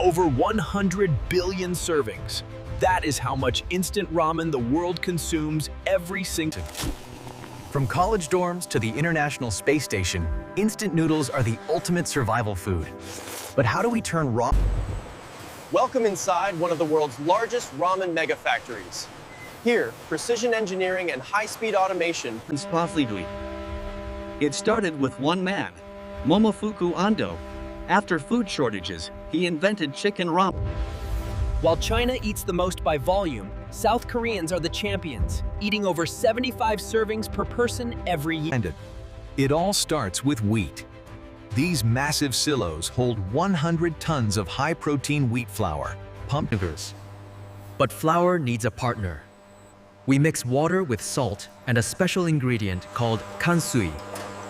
Over 100 billion servings. That is how much instant ramen the world consumes every single. From college dorms to the International Space Station, instant noodles are the ultimate survival food. But how do we turn raw? Welcome inside one of the world's largest ramen mega factories. Here, precision engineering and high-speed automation. It started with one man, Momofuku Ando. After food shortages, he invented chicken ramen. While China eats the most by volume, South Koreans are the champions, eating over 75 servings per person every year. It all starts with wheat. These massive silos hold 100 tons of high-protein wheat flour, pumped. But flour needs a partner. We mix water with salt and a special ingredient called Kansui.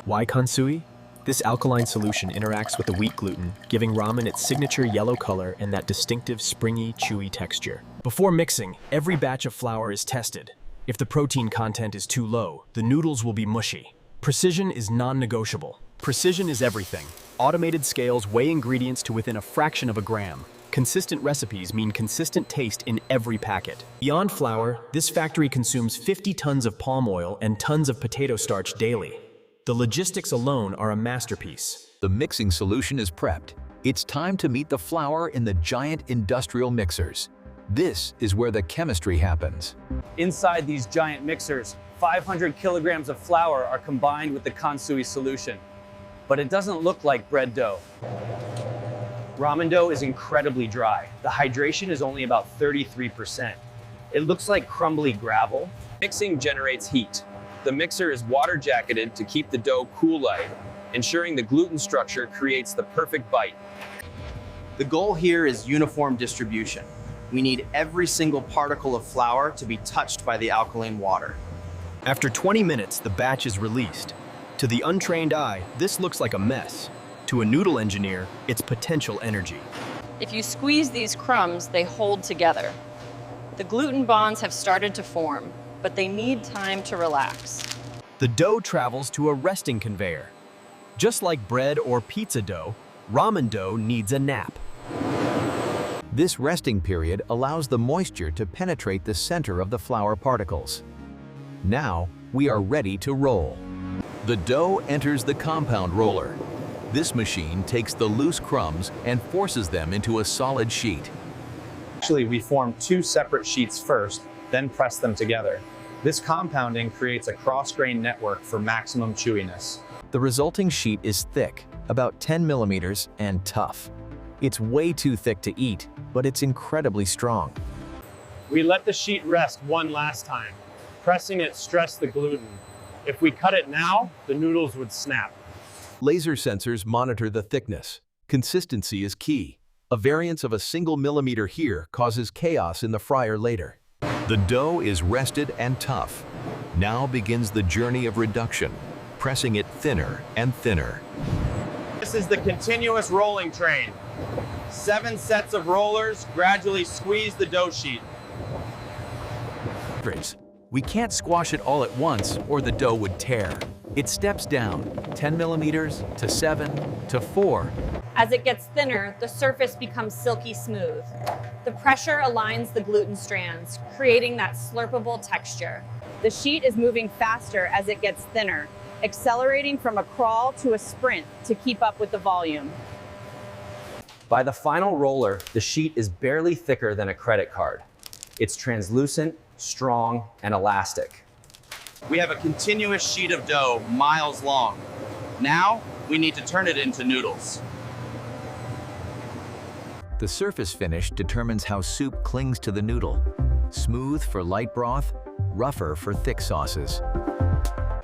Why Kansui? This alkaline solution interacts with the wheat gluten, giving ramen its signature yellow color and that distinctive springy, chewy texture. Before mixing, every batch of flour is tested. If the protein content is too low, the noodles will be mushy. Precision is non-negotiable. Precision is everything. Automated scales weigh ingredients to within a fraction of a gram. Consistent recipes mean consistent taste in every packet. Beyond flour, this factory consumes 50 tons of palm oil and tons of potato starch daily. The logistics alone are a masterpiece. The mixing solution is prepped. It's time to meet the flour in the giant industrial mixers. This is where the chemistry happens. Inside these giant mixers, 500 kilograms of flour are combined with the Kansui solution. But it doesn't look like bread dough. Ramen dough is incredibly dry. The hydration is only about 33%. It looks like crumbly gravel. Mixing generates heat. The mixer is water jacketed to keep the dough cool-eyed, ensuring the gluten structure creates the perfect bite. The goal here is uniform distribution. We need every single particle of flour to be touched by the alkaline water. After 20 minutes, the batch is released. To the untrained eye, this looks like a mess. To a noodle engineer, it's potential energy. If you squeeze these crumbs, they hold together. The gluten bonds have started to form, but they need time to relax. The dough travels to a resting conveyor. Just like bread or pizza dough, ramen dough needs a nap. This resting period allows the moisture to penetrate the center of the flour particles. Now, we are ready to roll. The dough enters the compound roller. This machine takes the loose crumbs and forces them into a solid sheet. Actually, we form two separate sheets first, then press them together. This compounding creates a cross-grain network for maximum chewiness. The resulting sheet is thick, about 10 millimeters, and tough. It's way too thick to eat, but it's incredibly strong. We let the sheet rest one last time. Pressing it stressed the gluten. If we cut it now, the noodles would snap. Laser sensors monitor the thickness. Consistency is key. A variance of a single millimeter here causes chaos in the fryer later. The dough is rested and tough. Now begins the journey of reduction, pressing it thinner and thinner. This is the continuous rolling train. 7 sets of rollers gradually squeeze the dough sheet. We can't squash it all at once or the dough would tear. It steps down, 10 millimeters to 7 to 4. As it gets thinner, the surface becomes silky smooth. The pressure aligns the gluten strands, creating that slurpable texture. The sheet is moving faster as it gets thinner, accelerating from a crawl to a sprint to keep up with the volume. By the final roller, the sheet is barely thicker than a credit card. It's translucent, strong, and elastic. We have a continuous sheet of dough miles long. Now, we need to turn it into noodles. The surface finish determines how soup clings to the noodle. Smooth for light broth, rougher for thick sauces.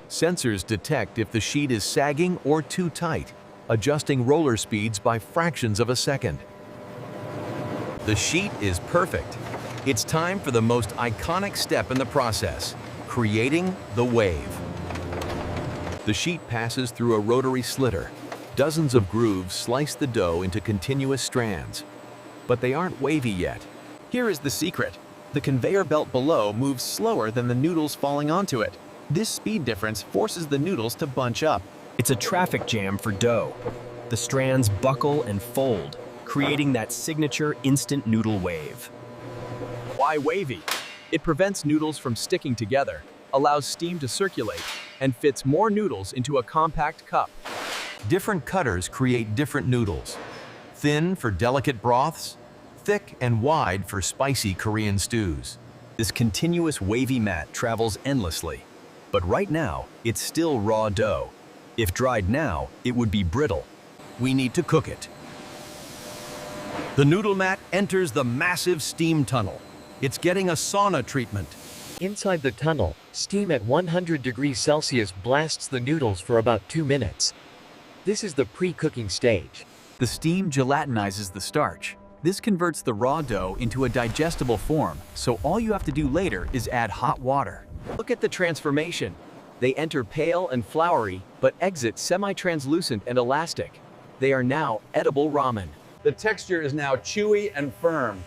Sensors detect if the sheet is sagging or too tight, adjusting roller speeds by fractions of a second. The sheet is perfect. It's time for the most iconic step in the process, creating the wave. The sheet passes through a rotary slitter. Dozens of grooves slice the dough into continuous strands. But they aren't wavy yet. Here is the secret. The conveyor belt below moves slower than the noodles falling onto it. This speed difference forces the noodles to bunch up. It's a traffic jam for dough. The strands buckle and fold, creating that signature instant noodle wave. Why wavy? It prevents noodles from sticking together, allows steam to circulate, and fits more noodles into a compact cup. Different cutters create different noodles. Thin for delicate broths, thick and wide for spicy Korean stews. This continuous wavy mat travels endlessly. But right now, it's still raw dough. If dried now, it would be brittle. We need to cook it. The noodle mat enters the massive steam tunnel. It's getting a sauna treatment. Inside the tunnel, steam at 100 degrees Celsius blasts the noodles for about 2 minutes. This is the pre-cooking stage. The steam gelatinizes the starch. This converts the raw dough into a digestible form, so all you have to do later is add hot water. Look at the transformation. They enter pale and floury, but exit semi-translucent and elastic. They are now edible ramen. The texture is now chewy and firm,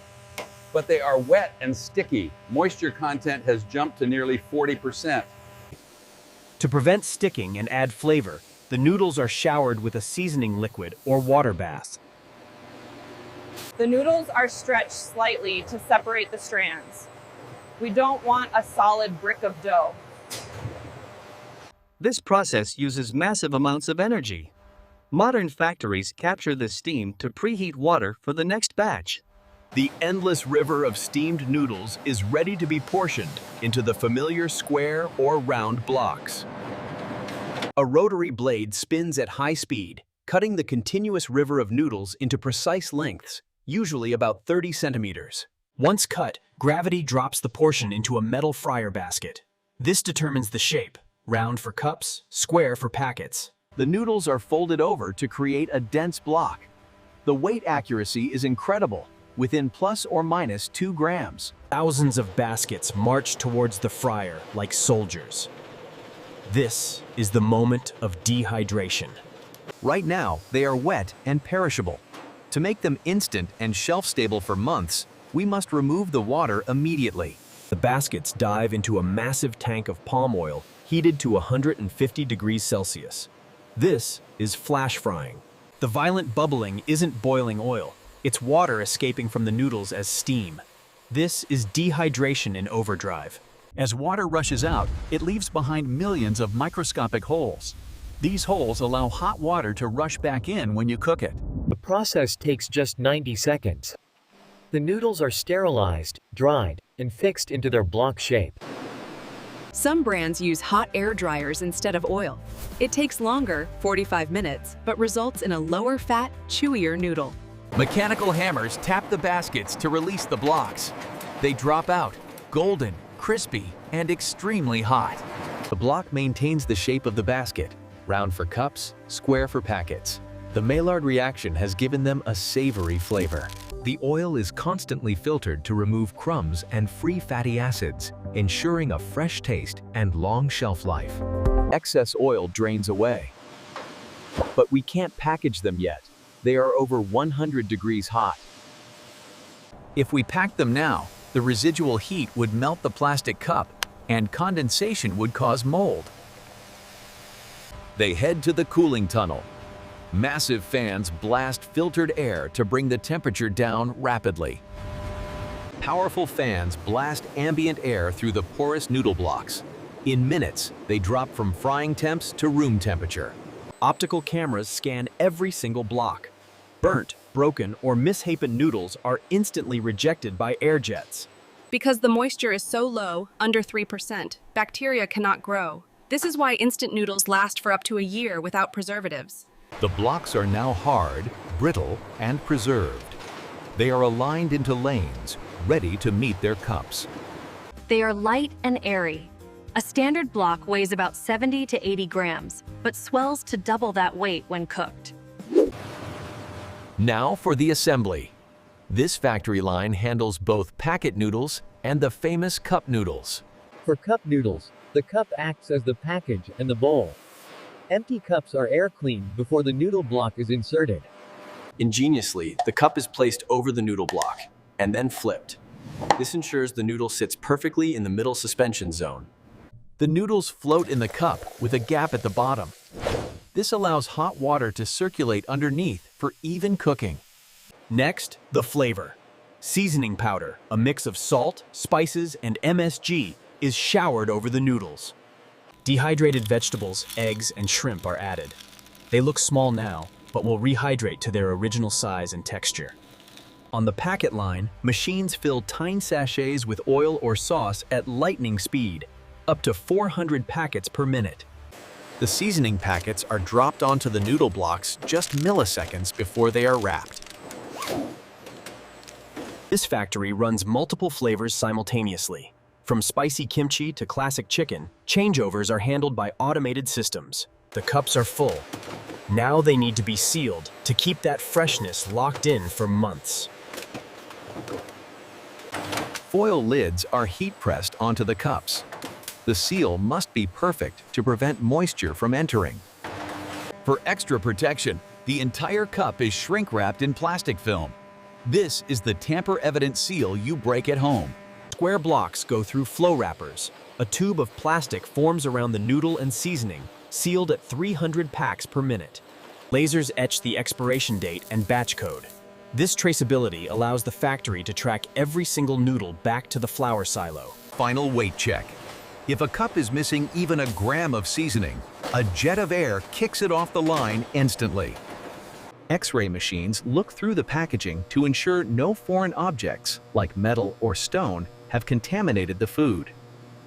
but they are wet and sticky. Moisture content has jumped to nearly 40%. To prevent sticking and add flavor, the noodles are showered with a seasoning liquid or water bath. The noodles are stretched slightly to separate the strands. We don't want a solid brick of dough. This process uses massive amounts of energy. Modern factories capture the steam to preheat water for the next batch. The endless river of steamed noodles is ready to be portioned into the familiar square or round blocks. A rotary blade spins at high speed, cutting the continuous river of noodles into precise lengths, usually about 30 centimeters. Once cut, gravity drops the portion into a metal fryer basket. This determines the shape, round for cups, square for packets. The noodles are folded over to create a dense block. The weight accuracy is incredible, within plus or minus 2 grams. Thousands of baskets march towards the fryer like soldiers. This is the moment of dehydration. Right now, they are wet and perishable. To make them instant and shelf-stable for months, we must remove the water immediately. The baskets dive into a massive tank of palm oil heated to 150 degrees Celsius. This is flash frying. The violent bubbling isn't boiling oil. It's water escaping from the noodles as steam. This is dehydration in overdrive. As water rushes out, it leaves behind millions of microscopic holes. These holes allow hot water to rush back in when you cook it. The process takes just 90 seconds. The noodles are sterilized, dried, and fixed into their block shape. Some brands use hot air dryers instead of oil. It takes longer, 45 minutes, but results in a lower fat, chewier noodle. Mechanical hammers tap the baskets to release the blocks. They drop out, golden, crispy, and extremely hot. The block maintains the shape of the basket, round for cups, square for packets. The Maillard reaction has given them a savory flavor. The oil is constantly filtered to remove crumbs and free fatty acids, ensuring a fresh taste and long shelf life. Excess oil drains away. But we can't package them yet. They are over 100 degrees hot. If we packed them now, the residual heat would melt the plastic cup, and condensation would cause mold. They head to the cooling tunnel. Massive fans blast filtered air to bring the temperature down rapidly. Powerful fans blast ambient air through the porous noodle blocks. In minutes, they drop from frying temps to room temperature. Optical cameras scan every single block. Burnt, broken, or misshapen noodles are instantly rejected by air jets. Because the moisture is so low, under 3%, bacteria cannot grow. This is why instant noodles last for up to a year without preservatives. The blocks are now hard, brittle, and preserved. They are aligned into lanes, ready to meet their cups. They are light and airy. A standard block weighs about 70 to 80 grams, but swells to double that weight when cooked. Now for the assembly. This factory line handles both packet noodles and the famous cup noodles. For cup noodles, the cup acts as the package and the bowl. Empty cups are air cleaned before the noodle block is inserted. Ingeniously, the cup is placed over the noodle block and then flipped. This ensures the noodle sits perfectly in the middle suspension zone. The noodles float in the cup with a gap at the bottom. This allows hot water to circulate underneath for even cooking. Next, the flavor. Seasoning powder, a mix of salt, spices, and MSG, is showered over the noodles. Dehydrated vegetables, eggs, and shrimp are added. They look small now, but will rehydrate to their original size and texture. On the packet line, machines fill tiny sachets with oil or sauce at lightning speed, up to 400 packets per minute. The seasoning packets are dropped onto the noodle blocks just milliseconds before they are wrapped. This factory runs multiple flavors simultaneously. From spicy kimchi to classic chicken, changeovers are handled by automated systems. The cups are full. Now they need to be sealed to keep that freshness locked in for months. Foil lids are heat pressed onto the cups. The seal must be perfect to prevent moisture from entering. For extra protection, the entire cup is shrink-wrapped in plastic film. This is the tamper-evident seal you break at home. Square blocks go through flow wrappers. A tube of plastic forms around the noodle and seasoning, sealed at 300 packs per minute. Lasers etch the expiration date and batch code. This traceability allows the factory to track every single noodle back to the flour silo. Final weight check. If a cup is missing even a gram of seasoning, a jet of air kicks it off the line instantly. X-ray machines look through the packaging to ensure no foreign objects, like metal or stone, have contaminated the food.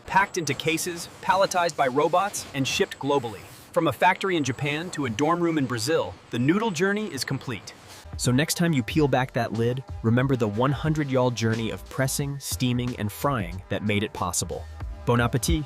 Packed into cases, palletized by robots, and shipped globally. From a factory in Japan to a dorm room in Brazil, the noodle journey is complete. So next time you peel back that lid, remember the 100-yard journey of pressing, steaming, and frying that made it possible. Bon appétit!